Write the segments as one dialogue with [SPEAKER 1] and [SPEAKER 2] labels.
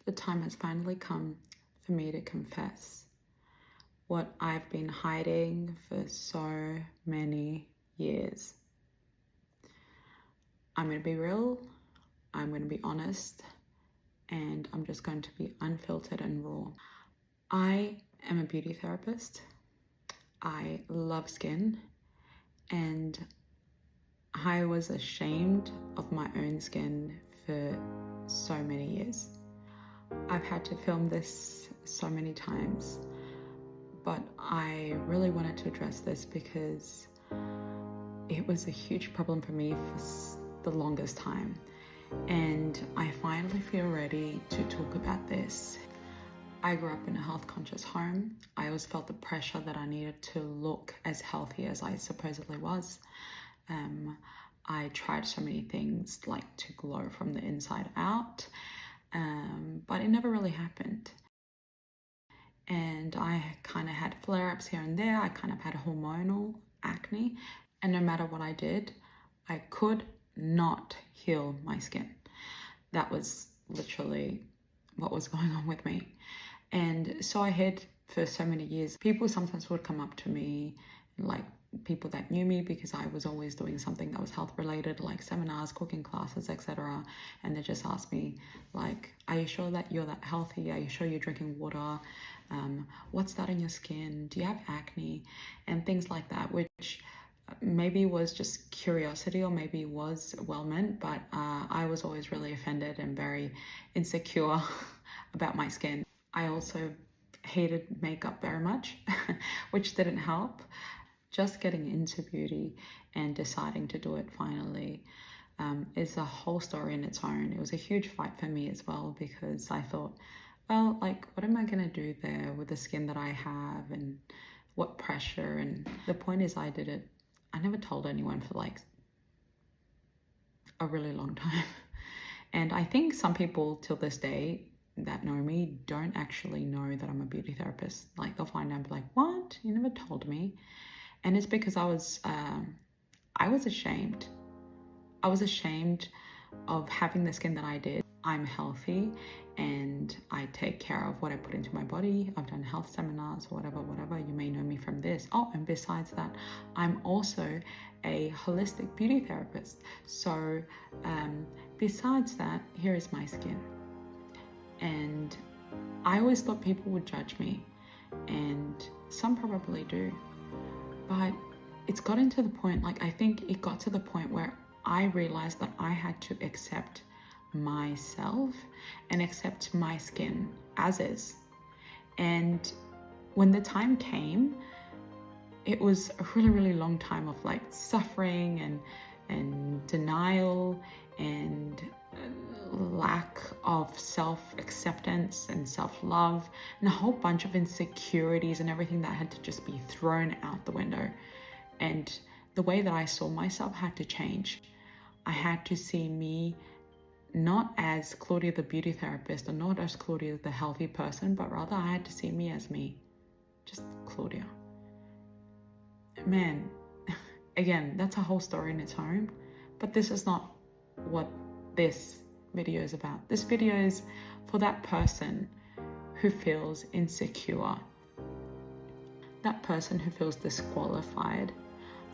[SPEAKER 1] the time has finally come for me to confess what I've been hiding for so many years. I'm going to be real, I'm going to be honest, and I'm just going to be unfiltered and raw. I am a beauty therapist. I love skin, and I was ashamed of my own skin for so many years. I've had to film this so many times, but I really wanted to address this because it was a huge problem for me for the longest time. And I finally feel ready to talk about this. I grew up in a health conscious home. I always felt the pressure that I needed to look as healthy as I supposedly was. I tried so many things like to glow from the inside out, but it never really happened. And I kind of had flare-ups here and there. I kind of had hormonal acne, and no matter what I did, I could not heal my skin. That was literally what was going on with me. And so I hid for so many years. People sometimes would come up to me, like people that knew me, because I was always doing something that was health related, like seminars, cooking classes, etc. And they just asked me, like, are you sure that you're that healthy? Are you sure you're drinking water? What's that in your skin? Do you have acne? And things like that, which maybe was just curiosity or maybe was well meant, but I was always really offended and very insecure about my skin. I also hated makeup very much, which didn't help. Just getting into beauty and deciding to do it finally is a whole story in its own. It was a huge fight for me as well, because I thought, well, like, what am I going to do there with the skin that I have, and what pressure? And the point is, I did it. I never told anyone for like a really long time. And I think some people till this day that know me don't actually know that I'm a beauty therapist. Like, they'll find out and be like, what? You never told me. And it's because I was ashamed. I was ashamed of having the skin that I did. I'm healthy and I take care of what I put into my body. I've done health seminars or whatever. You may know me from this. Oh, and besides that, I'm also a holistic beauty therapist. So besides that, here is my skin. And I always thought people would judge me, and some probably do. But it's gotten to the point, like, I think it got to the point where I realized that I had to accept myself and accept my skin as is. And when the time came, it was a really, really long time of like suffering and denial and lack of self-acceptance and self-love, and a whole bunch of insecurities and everything that had to just be thrown out the window. And the way that I saw myself had to change. I had to see me not as Claudia the beauty therapist, or not as Claudia the healthy person, but rather I had to see me as me, just Claudia. Man, again, that's a whole story in its own, but this is not what this video is about. This video is for that person who feels insecure, that person who feels disqualified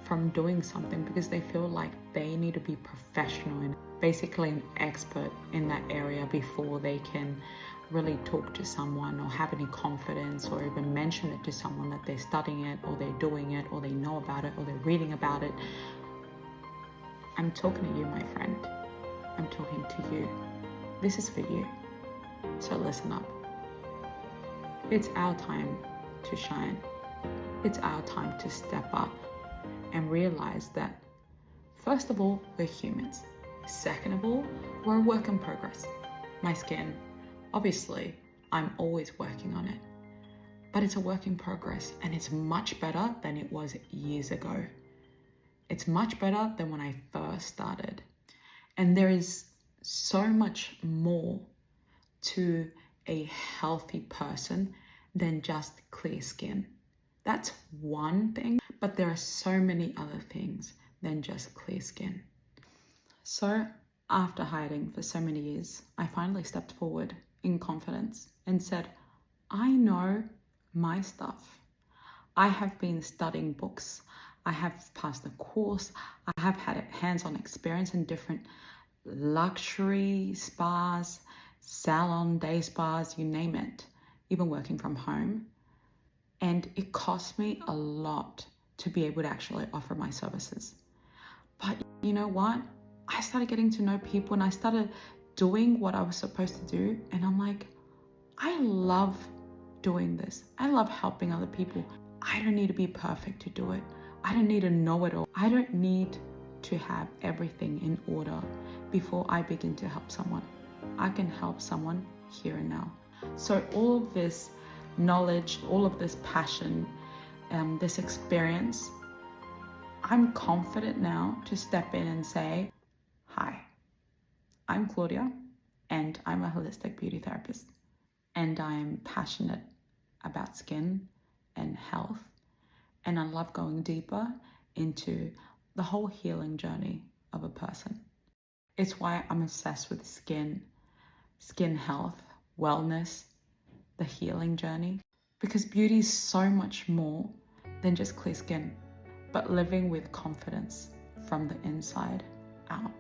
[SPEAKER 1] from doing something because they feel like they need to be professional and basically an expert in that area before they can really talk to someone or have any confidence or even mention it to someone that they're studying it or they're doing it or they know about it or they're reading about it. I'm talking to you, my friend. I'm talking to you. This is for you. So listen up. It's our time to shine. It's our time to step up and realize that, first of all, we're humans. Second of all, we're a work in progress. My skin, obviously, I'm always working on it, but it's a work in progress, and it's much better than it was years ago. It's much better than when I first started. And there is so much more to a healthy person than just clear skin. That's one thing, but there are so many other things than just clear skin. So after hiding for so many years, I finally stepped forward in confidence and said, I know my stuff. I have been studying books. I have passed a course. I have had hands-on experience in different luxury spas, salon, day spas, you name it, even working from home. And it cost me a lot to be able to actually offer my services. But you know what? I started getting to know people and I started doing what I was supposed to do. And I'm like, I love doing this. I love helping other people. I don't need to be perfect to do it. I don't need to know it all. I don't need to have everything in order before I begin to help someone. I can help someone here and now. So all of this knowledge, all of this passion, this experience, I'm confident now to step in and say, hi, I'm Claudia and I'm a holistic beauty therapist. And I'm passionate about skin and health. And I love going deeper into the whole healing journey of a person. It's why I'm obsessed with skin health, wellness, the healing journey. Because beauty is so much more than just clear skin, but living with confidence from the inside out.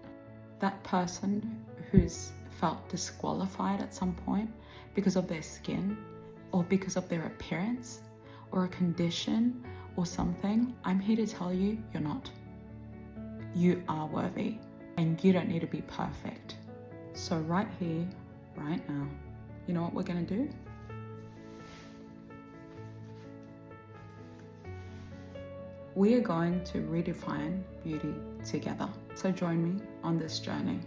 [SPEAKER 1] That person who's felt disqualified at some point because of their skin or because of their appearance or a condition or something, I'm here to tell you, you're not. You are worthy and you don't need to be perfect. So right here, right now, you know what we're gonna do? We are going to redefine beauty together. So join me on this journey.